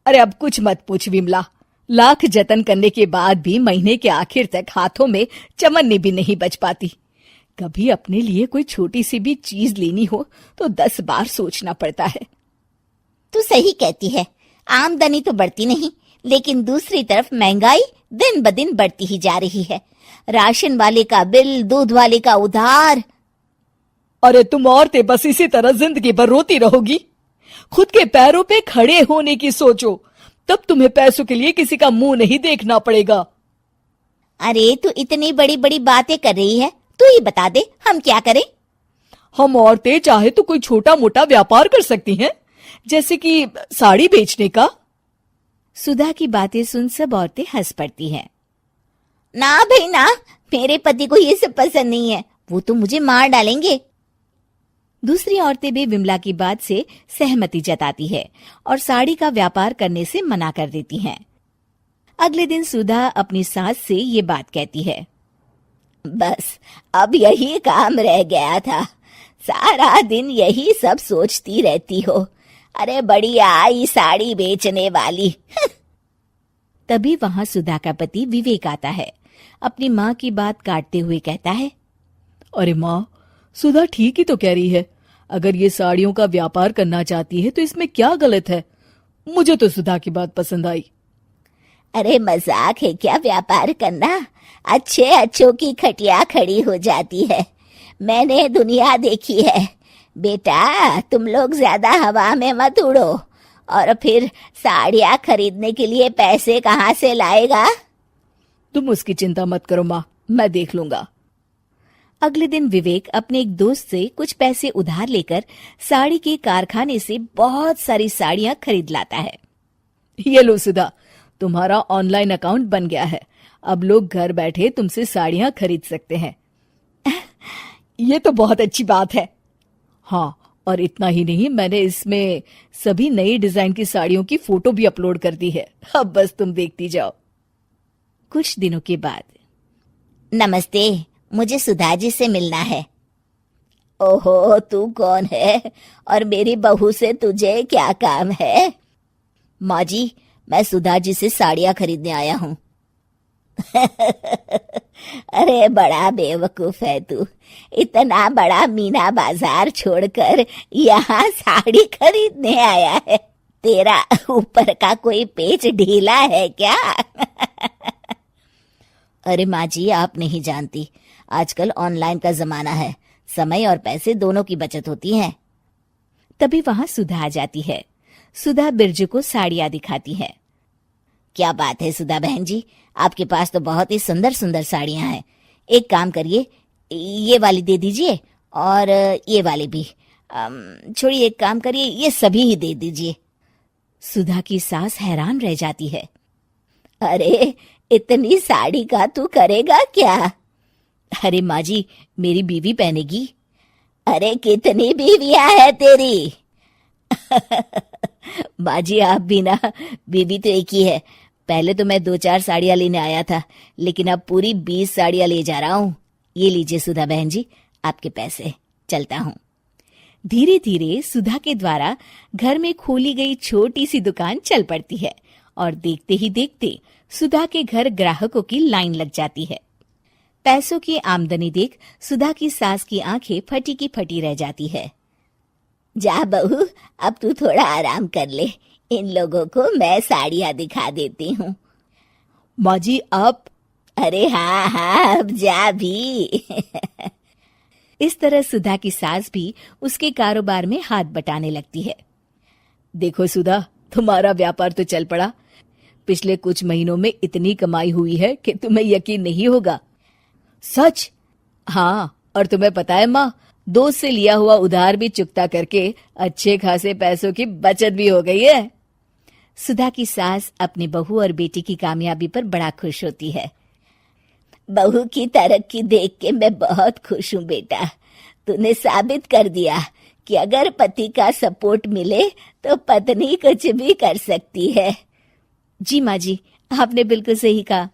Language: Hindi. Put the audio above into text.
अरे अब कुछ मत पूछ विमला, लाख जतन करने के बाद भी महीने के आखिर तक हाथों में चमन्नी भी नहीं बच पाती। कभी अपने लिए कोई छोटी सी भी चीज लेनी हो तो 10 बार सोचना पड़ता है। तू सही कहती है, आमदनी तो बढ़ती नहीं, लेकिन दूसरी तरफ महंगाई दिन ब दिन बढ़ती ही जा रही है। राशन वाले का बिल, दूध वाले का उधार। अरे तुम औरतें बस इसी तरह जिंदगी भर रोती रहोगी। खुद के पैरों पे खड़े होने की सोचो, तब तुम्हें पैसों के लिए किसी का मुंह नहीं देखना पड़ेगा। अरे तू इतनी बड़ी बड़ी बातें कर रही है, तू ही बता दे हम क्या करें। हम औरतें चाहे तो कोई छोटा मोटा व्यापार कर सकती हैं, जैसे कि साड़ी बेचने का। सुधा की बातें सुन सब औरतें हंस पड़ती हैं। ना भाई ना, मेरे पति को ये सब पसंद नहीं है, वो तो मुझे मार डालेंगे। दूसरी औरतें भी विमला की बात से सहमति जताती है और साड़ी का व्यापार करने से मना कर देती हैं। अगले दिन सुधा अपनी सास से ये बात कहती है। बस अब यही काम रह गया था, सारा दिन यही सब सोचती रहती हो। अरे बढ़िया आई साड़ी बेचने वाली। तभी वहां सुधा का पति विवेक आता है। अपनी माँ की बात काटते हुए कहता है, अरे माँ, सुधा ठीक ही तो कह रही है। अगर ये साड़ियों का व्यापार करना चाहती है तो इसमें क्या गलत है। मुझे तो सुधा की बात पसंद आई। अरे मजाक है क्या व्यापार करना? अच्छे अच्छों की खटिया खड़ी हो जाती है। मैंने दुनिया देखी है। बेटा तुम लोग ज्यादा हवा में मत उड़ो, और फिर साड़ियाँ खरीदने के लिए पैसे कहाँ से लाएगा? तुम उसकी चिंता मत करो माँ, मैं देख लूंगा। अगले दिन विवेक अपने एक दोस्त से कुछ पैसे उधार लेकर साड़ी के कारखाने से बहुत सारी साड़ियां खरीद लाता है। ये लो सुधा, तुम्हारा ऑनलाइन अकाउंट बन गया है। अब लोग घर बैठे तुमसे साड़ियां खरीद सकते हैं। ये तो बहुत अच्छी बात है। हाँ, और इतना ही नहीं, मैंने इसमें सभी नई डिजाइन की साड़ियों की फोटो भी अपलोड कर दी है। अब बस तुम देखती जाओ। कुछ दिनों के बाद। नमस्ते, मुझे सुधा जी से मिलना है। ओहो, तू कौन है और मेरी बहू से तुझे क्या काम है? माँ जी, मैं सुधा जी से साड़ियाँ खरीदने आया हूँ। अरे बड़ा बेवकूफ है तू, इतना बड़ा मीना बाजार छोड़कर यहाँ साड़ी खरीदने आया है। तेरा ऊपर का कोई पेच ढीला है क्या? अरे माँ जी, आप नहीं जानती, आजकल ऑनलाइन का जमाना है, समय और पैसे दोनों की बचत होती है। तभी वहां सुधा आ जाती है। सुधा बिरजू को साड़ियां दिखाती है। क्या बात है सुधा बहन जी, आपके पास तो बहुत ही सुंदर सुंदर साड़ियां हैं। एक काम करिए, ये वाली दे दीजिए और ये वाली भी। छोड़िए, एक काम करिए, ये सभी ही दे दीजिए। सुधा की सास हैरान रह जाती है। अरे इतनी साड़ी का तू करेगा क्या? अरे माँ जी, मेरी बीवी पहनेगी। अरे कितनी बीवियां है तेरी? माँ जी, आप भी ना, बीवी तो एक ही है। पहले तो मैं 2-4 साड़ियाँ लेने आया था, लेकिन अब पूरी 20 साड़ियाँ ले जा रहा हूँ। ये लीजिए सुधा बहन जी, आपके पैसे। चलता हूँ। धीरे धीरे सुधा के द्वारा घर में खोली गई छोटी सी दुकान चल पड़ती है और देखते ही देखते सुधा के घर ग्राहकों की लाइन लग जाती है। पैसों की आमदनी देख सुधा की सास की आंखें फटी की फटी रह जाती है। जा बहू, अब तू थोड़ा आराम कर ले, इन लोगों को मैं साड़ियाँ दिखा देती हूँ। माँ जी आप? अरे हाँ हाँ, अब जा भी। इस तरह सुधा की सास भी उसके कारोबार में हाथ बटाने लगती है। देखो सुधा, तुम्हारा व्यापार तो चल पड़ा। पिछले कुछ महीनों में इतनी कमाई हुई है कि तुम्हें यकीन नहीं होगा। सच? हाँ, और तुम्हें पता है माँ, दोस्त से लिया हुआ उधार भी चुकता करके अच्छे खासे पैसों की बचत भी हो गई है। सुधा की सास अपनी बहू और बेटी की कामयाबी पर बड़ा खुश होती है। बहू की तरक्की देख के मैं बहुत खुश हूँ बेटा। तूने साबित कर दिया कि अगर पति का सपोर्ट मिले तो पत्नी कुछ भी कर सकती है। जी माँ जी, आपने बिल्कुल सही कहा।